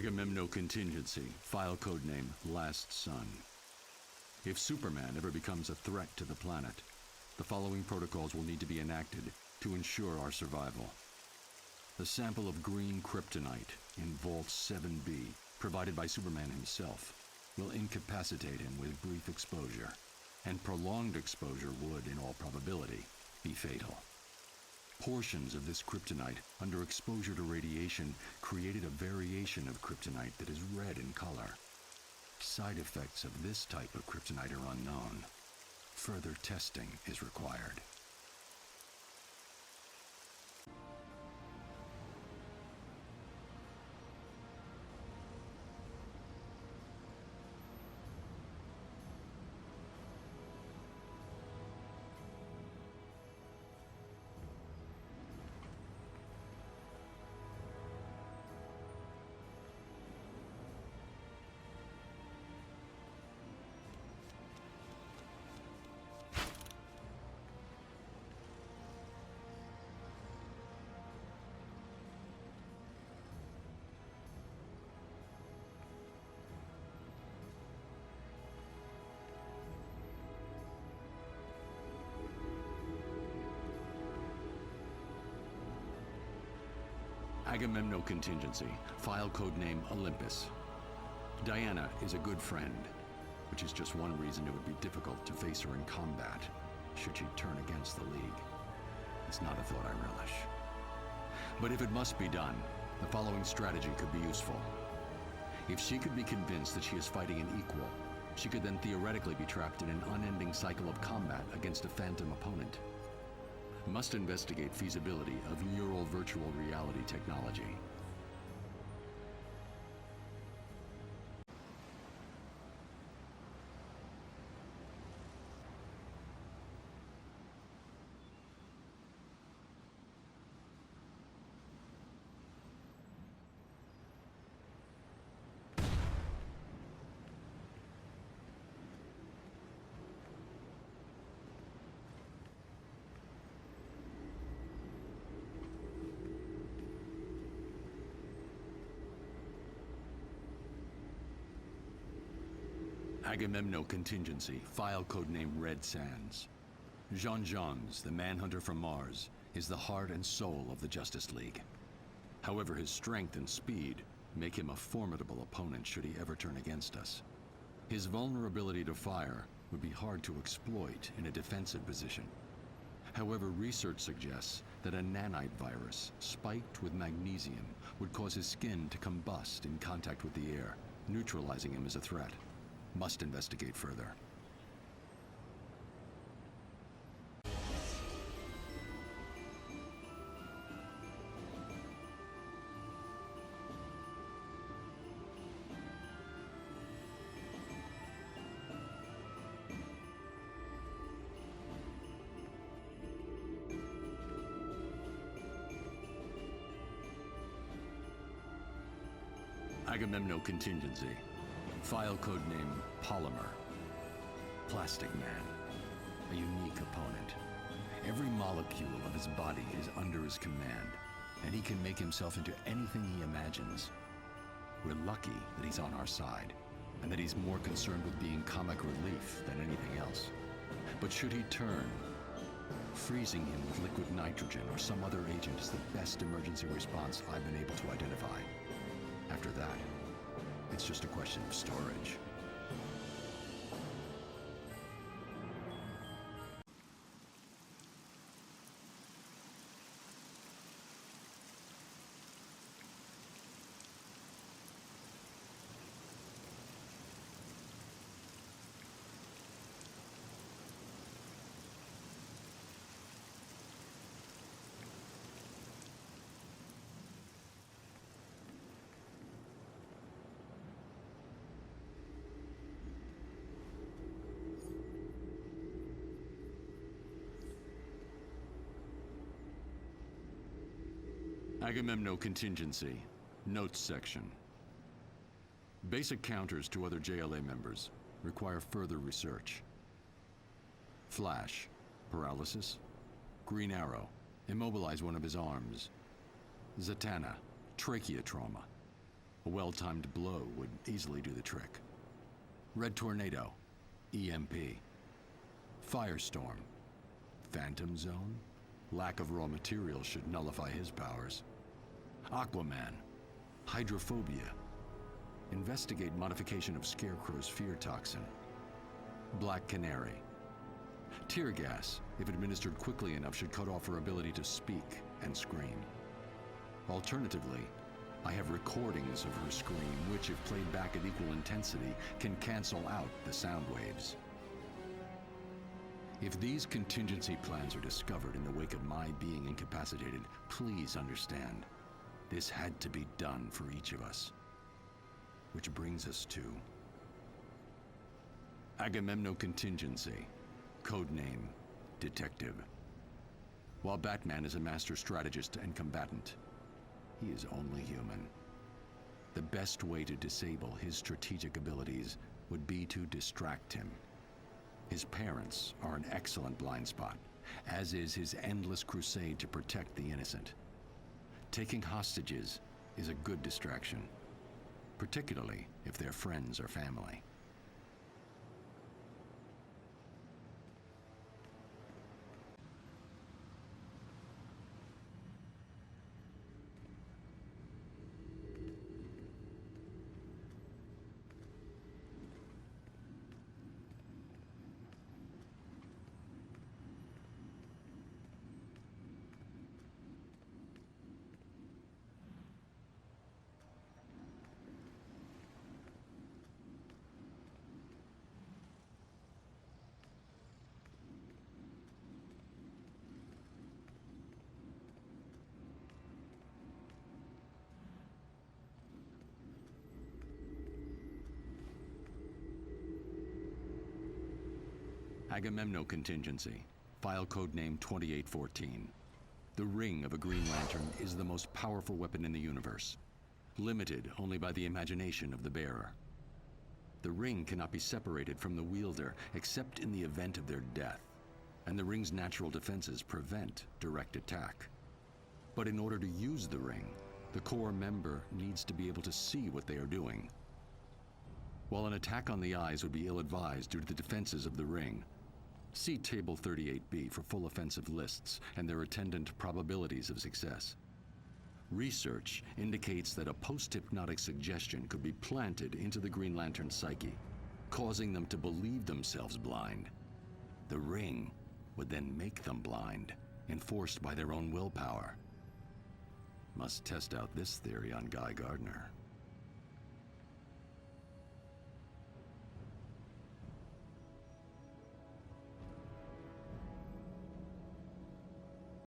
Agamemno Contingency, file codename Last Son. If Superman ever becomes a threat to the planet, the following protocols will need to be enacted to ensure our survival. A sample of green kryptonite in Vault 7B, provided by Superman himself, will incapacitate him with brief exposure, and prolonged exposure would, in all probability, be fatal. Portions of this kryptonite, under exposure to radiation, created a variation of kryptonite that is red in color. Side effects of this type of kryptonite are unknown. Further testing is required. Agamemno Contingency, file codename Olympus. Diana is a good friend, which is just one reason it would be difficult to face her in combat, should she turn against the League. It's not a thought I relish. But if it must be done, the following strategy could be useful. If she could be convinced that she is fighting an equal, she could then theoretically be trapped in an unending cycle of combat against a phantom opponent. Must investigate feasibility of neural virtual reality technology. Agamemno Contingency, file codename Red Sands. Jean-Jeans, the manhunter from Mars, is the heart and soul of the Justice League. However, his strength and speed make him a formidable opponent should he ever turn against us. His vulnerability to fire would be hard to exploit in a defensive position. However, research suggests that a nanite virus spiked with magnesium would cause his skin to combust in contact with the air, neutralizing him as a threat. Must investigate further. Agamemno Contingency. File codename Polymer. Plastic Man. A unique opponent. Every molecule of his body is under his command, and he can make himself into anything he imagines. We're lucky that he's on our side, and that he's more concerned with being comic relief than anything else. But should he turn, freezing him with liquid nitrogen or some other agent is the best emergency response I've been able to identify. After that, it's just a question of storage. Agamemno Contingency, Notes section. Basic counters to other JLA members require further research. Flash, paralysis. Green Arrow, immobilize one of his arms. Zatanna, trachea trauma. A well-timed blow would easily do the trick. Red Tornado, EMP. Firestorm, Phantom Zone. Lack of raw materials should nullify his powers. Aquaman, Hydrophobia. Investigate modification of Scarecrow's fear toxin. Black Canary. Tear gas, if administered quickly enough, should cut off her ability to speak and scream. Alternatively, I have recordings of her scream, which, if played back at equal intensity, can cancel out the sound waves. If these contingency plans are discovered in the wake of my being incapacitated, please understand, this had to be done for each of us. Which brings us to Agamemno Contingency, codename Detective. While Batman is a master strategist and combatant, he is only human. The best way to disable his strategic abilities would be to distract him. His parents are an excellent blind spot, as is his endless crusade to protect the innocent. Taking hostages is a good distraction, particularly if they're friends or family. Agamemno Contingency, file code name 2814. The ring of a Green Lantern is the most powerful weapon in the universe, limited only by the imagination of the bearer. The ring cannot be separated from the wielder except in the event of their death, and the ring's natural defenses prevent direct attack. But in order to use the ring, the core member needs to be able to see what they are doing. While an attack on the eyes would be ill-advised due to the defenses of the ring, see Table 38B for full offensive lists and their attendant probabilities of success. Research indicates that a post-hypnotic suggestion could be planted into the Green Lantern's psyche, causing them to believe themselves blind. The ring would then make them blind, enforced by their own willpower. Must test out this theory on Guy Gardner.